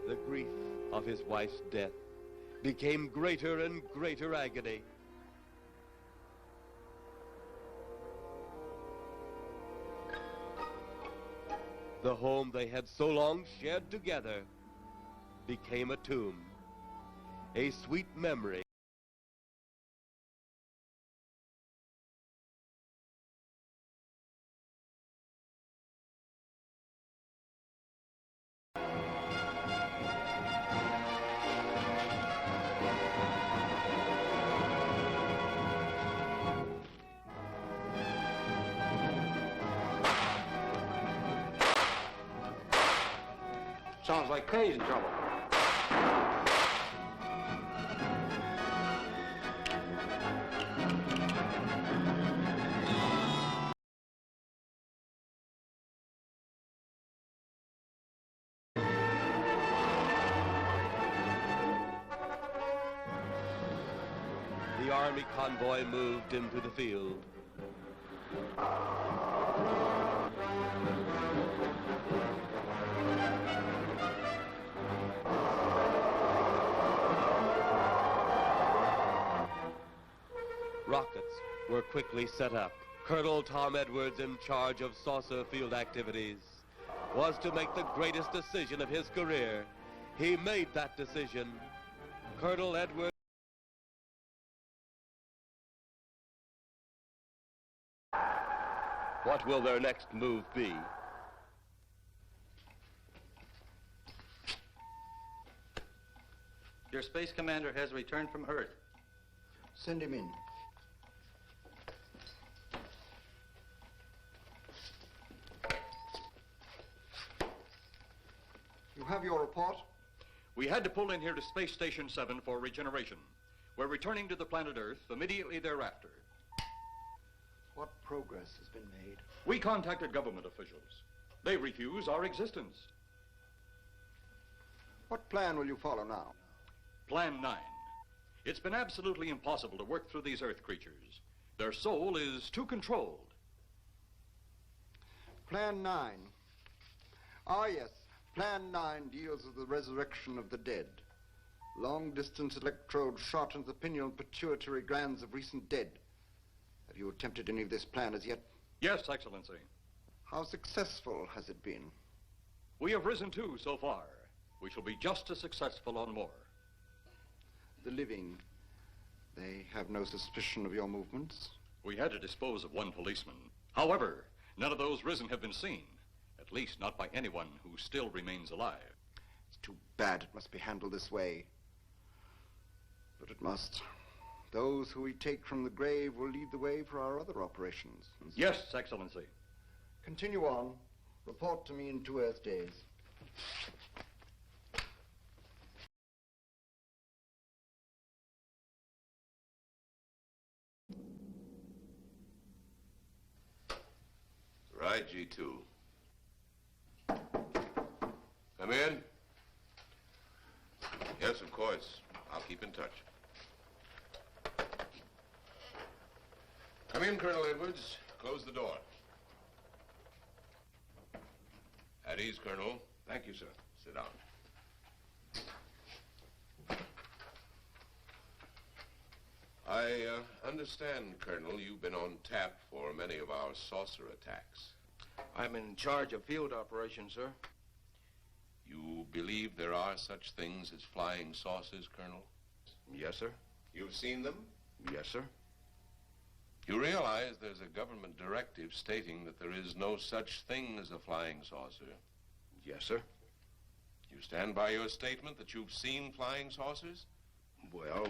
The grief of his wife's death became greater and greater agony. The home they had so long shared together became a tomb, a sweet memory. Sounds like Kay's in trouble. The army convoy moved into the field. Rockets were quickly set up. Colonel Tom Edwards, in charge of saucer field activities, was to make the greatest decision of his career. He made that decision. Colonel Edwards. What will their next move be? Your space commander has returned from Earth. Send him in. You have your report? We had to pull in here to Space Station 7 for regeneration. We're returning to the planet Earth immediately thereafter. What progress has been made? We contacted government officials. They refuse our existence. What plan will you follow now? Plan 9. It's been absolutely impossible to work through these Earth creatures. Their soul is too controlled. Plan 9. Ah, yes. Plan 9 deals with the resurrection of the dead. Long-distance electrode shot into the pineal and pituitary glands of recent dead. Have you attempted any of this plan as yet? Yes, Excellency. How successful has it been? We have risen too so far. We shall be just as successful on more. The living, they have no suspicion of your movements? We had to dispose of one policeman. However, none of those risen have been seen. At least not by anyone who still remains alive. It's too bad it must be handled this way. But it must. Those who we take from the grave will lead the way for our other operations. Yes, Excellency. Continue on. Report to me in 2 Earth days. Right, G2. Come in. Yes, of course. I'll keep in touch. Come in, Colonel Edwards. Close the door. At ease, Colonel. Thank you, sir. Sit down. I understand, Colonel, you've been on tap for many of our saucer attacks. I'm in charge of field operations, sir. You believe there are such things as flying saucers, Colonel? Yes, sir. You've seen them? Yes, sir. You realize there's a government directive stating that there is no such thing as a flying saucer? Yes, sir. You stand by your statement that you've seen flying saucers? Well,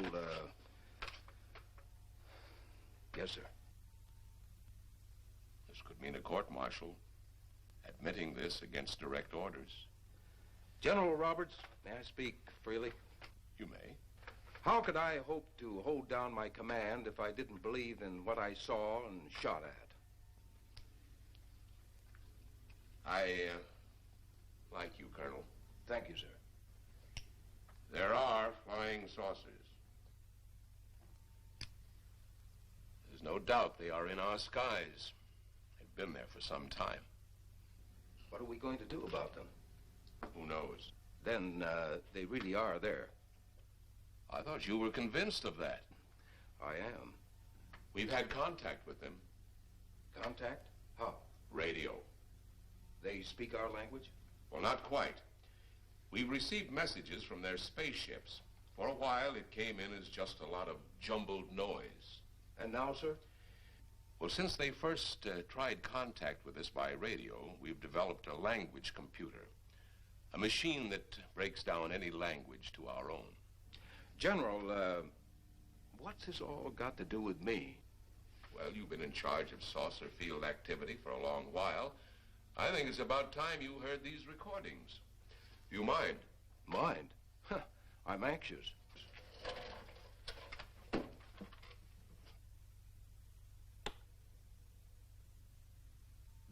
yes, sir. This could mean a court-martial, admitting this against direct orders. General Roberts, may I speak freely? You may. How could I hope to hold down my command if I didn't believe in what I saw and shot at? I like you, Colonel. Thank you, sir. There are flying saucers. There's no doubt they are in our skies. They've been there for some time. What are we going to do about them? Who knows? then they really are there. I thought you were convinced of that. I am. We've had contact with them. Contact? How? Radio. They speak our language? Well, not quite. We've received messages from their spaceships. For a while, it came in as just a lot of jumbled noise. And now, sir? Well, since they first tried contact with us by radio, we've developed a language computer. A machine that breaks down any language to our own. General, what's this all got to do with me? Well, you've been in charge of saucer field activity for a long while. I think it's about time you heard these recordings. You mind? Mind? Huh, I'm anxious.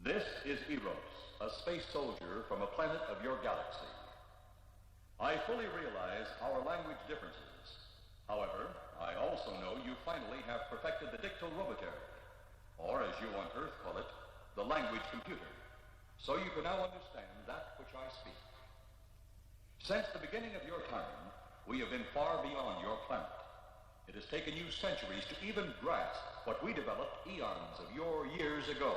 This is Eros, a space soldier from a planet of your galaxy. I fully realize our language differences. However, I also know you finally have perfected the dictorobotery, or as you on Earth call it, the language computer. So you can now understand that which I speak. Since the beginning of your time, we have been far beyond your planet. It has taken you centuries to even grasp what we developed eons of your years ago.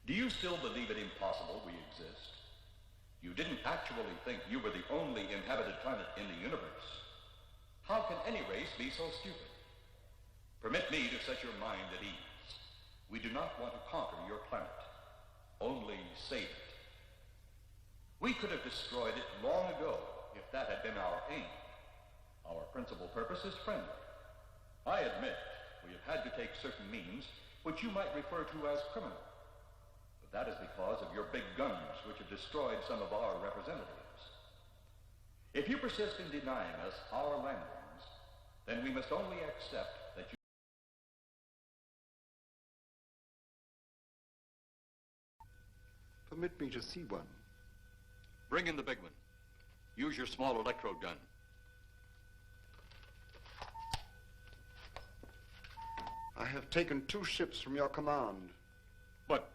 Do you still believe it impossible we exist? You didn't actually think you were the only inhabited planet in the universe. How can any race be so stupid? Permit me to set your mind at ease. We do not want to conquer your planet, only save it. We could have destroyed it long ago if that had been our aim. Our principal purpose is friendly. I admit we have had to take certain means which you might refer to as criminal. But that is because of your big guns which have destroyed some of our representatives. If you persist in denying us our landings, then we must only accept that you... Permit me to see one. Bring in the big one. Use your small electrode gun. I have taken 2 ships from your command. But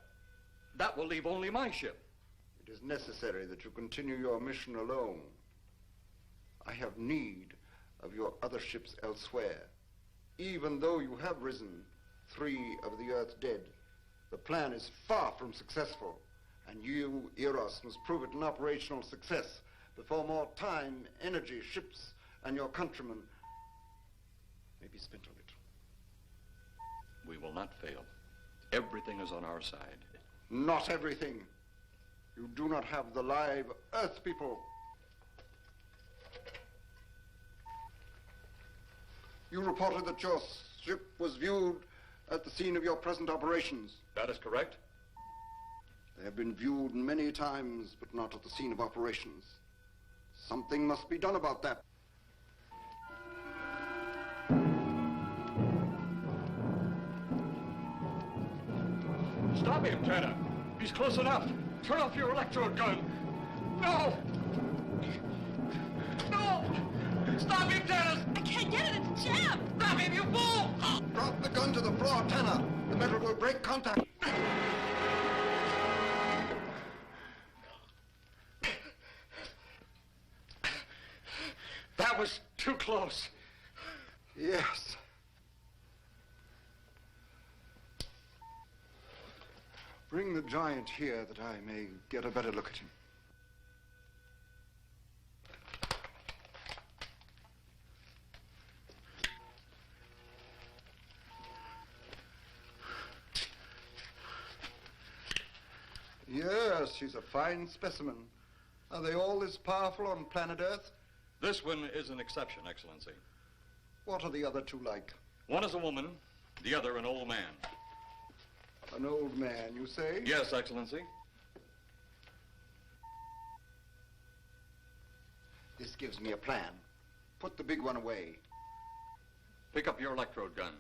that will leave only my ship. It is necessary that you continue your mission alone. I have need of your other ships elsewhere. Even though you have risen 3 of the Earth's dead, the plan is far from successful, and you, Eros, must prove it an operational success before more time, energy, ships, and your countrymen may be spent on it. We will not fail. Everything is on our side. Not everything. You do not have the live Earth people. You reported that your ship was viewed at the scene of your present operations. That is correct. They have been viewed many times, but not at the scene of operations. Something must be done about that. Stop him, Tanner. He's close enough. Turn off your electrode gun. No! No! Stop him, Tanner! I can't get it, it's jammed! Stop him, you fool! Drop the gun to the floor, Tanner. The metal will break contact. That was too close. Yes. Bring the giant here that I may get a better look at him. Yes, he's a fine specimen. Are they all this powerful on planet Earth? This one is an exception, Excellency. What are the other 2 like? One is a woman, the other an old man. An old man, you say? Yes, Excellency. This gives me a plan. Put the big one away. Pick up your electrode gun.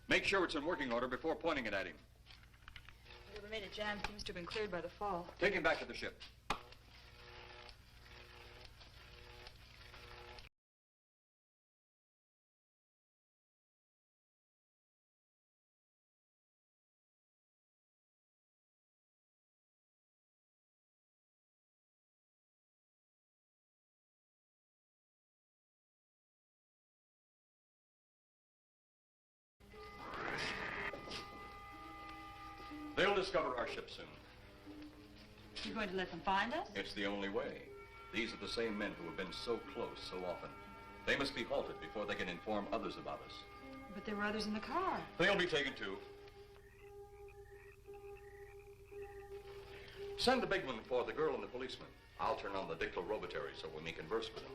Make sure it's in working order before pointing it at him. Whatever made it jam seems to have been cleared by the fall. Take him back to the ship. discover our ship soon. You're going to let them find us? It's the only way. These are the same men who have been so close so often. They must be halted before they can inform others about us. But there were others in the car. They'll be taken too. Send the big one for the girl and the policeman. I'll turn on the dictorobatary so we may converse with them.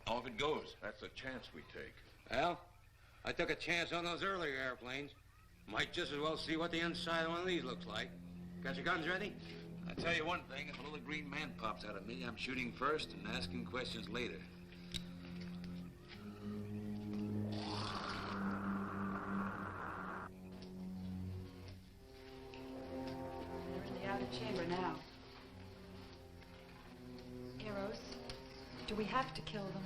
Off it goes. That's a chance we take. Well, I took a chance on those earlier airplanes. Might just as well see what the inside of one of these looks like. Got your guns ready? I'll tell you one thing, if a little green man pops out of me, I'm shooting first and asking questions later. They're in the outer chamber now. Eros, do we have to kill them?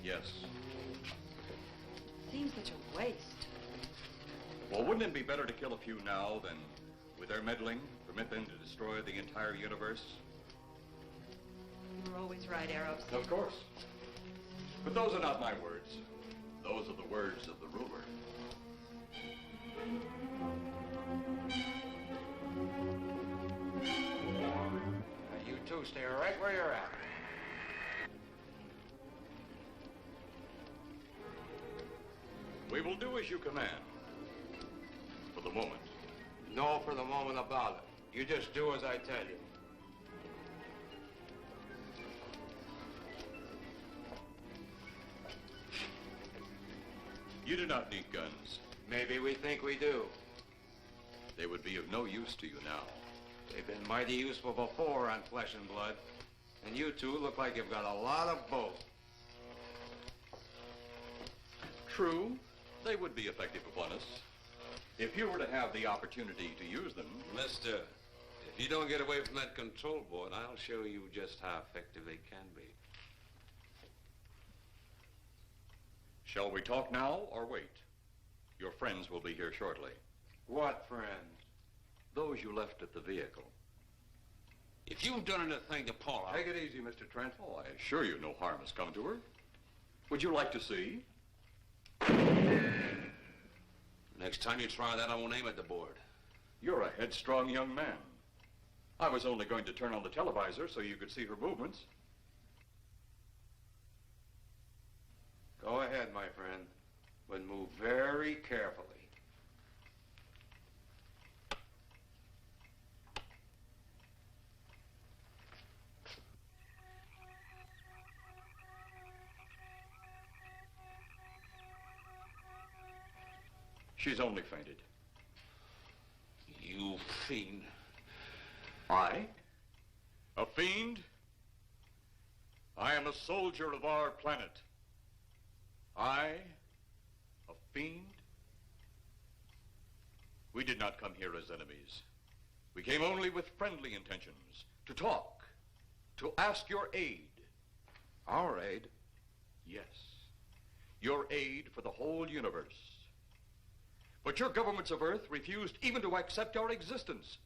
Yes. Seems such a waste. Well, wouldn't it be better to kill a few now than, with their meddling, permit them to destroy the entire universe? You're always right, Eros. Of course. But those are not my words. Those are the words of the ruler. Now, you two stay right where you're at. We will do as you command. For the moment. No for the moment about it. You just do as I tell you. You do not need guns. Maybe we think we do. They would be of no use to you now. They've been mighty useful before on flesh and blood. And you two look like you've got a lot of both. True, they would be effective upon us. If you were to have the opportunity to use them. Mister, if you don't get away from that control board, I'll show you just how effective they can be. Shall we talk now or wait? Your friends will be here shortly. What friends? Those you left at the vehicle. If you've done anything to Paula... Take it easy, Mr. Trent. Oh, I assure you no harm has come to her. Would you like to see? Next time you try that, I won't aim at the board. You're a headstrong young man. I was only going to turn on the televisor so you could see her movements. Go ahead, my friend, but move very carefully. She's only fainted. You fiend. I? A fiend? I am a soldier of our planet. I? A fiend? We did not come here as enemies. We came only with friendly intentions, to talk, to ask your aid. Our aid? Yes, your aid for the whole universe. But your governments of Earth refused even to accept our existence.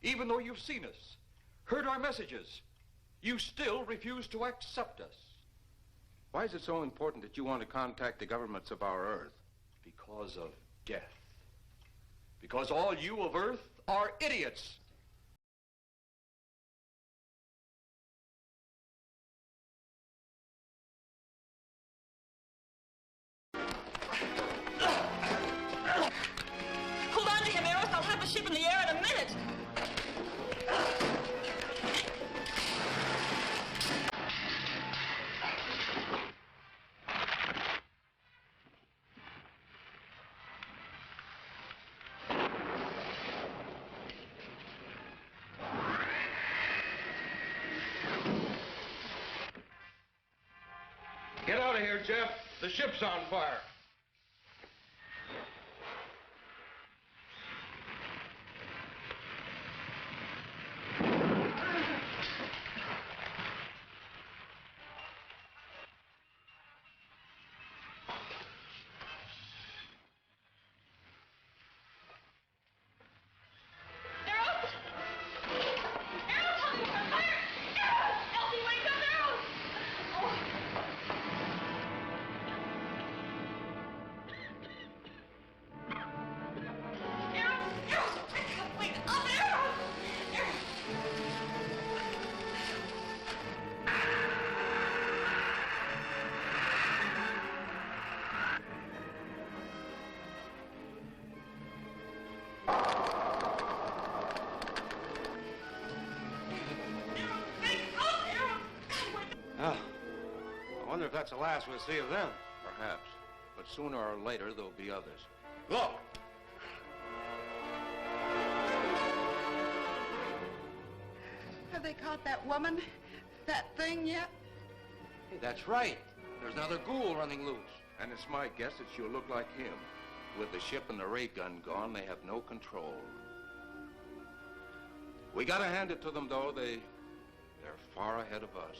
Even though you've seen us, heard our messages, you still refuse to accept us. Why is it so important that you want to contact the governments of our Earth? Because of death. Because all you of Earth are idiots. Hold on to him, Eros. I'll have the ship in the air in a minute. Get out of here, Jeff. The ship's on fire. Yeah. I wonder if that's the last we'll see of them. Perhaps. But sooner or later, there'll be others. Look! Have they caught that woman? That thing yet? Hey, that's right. There's another ghoul running loose. And it's my guess that she'll look like him. With the ship and the ray gun gone, they have no control. We gotta hand it to them, though. They're far ahead of us.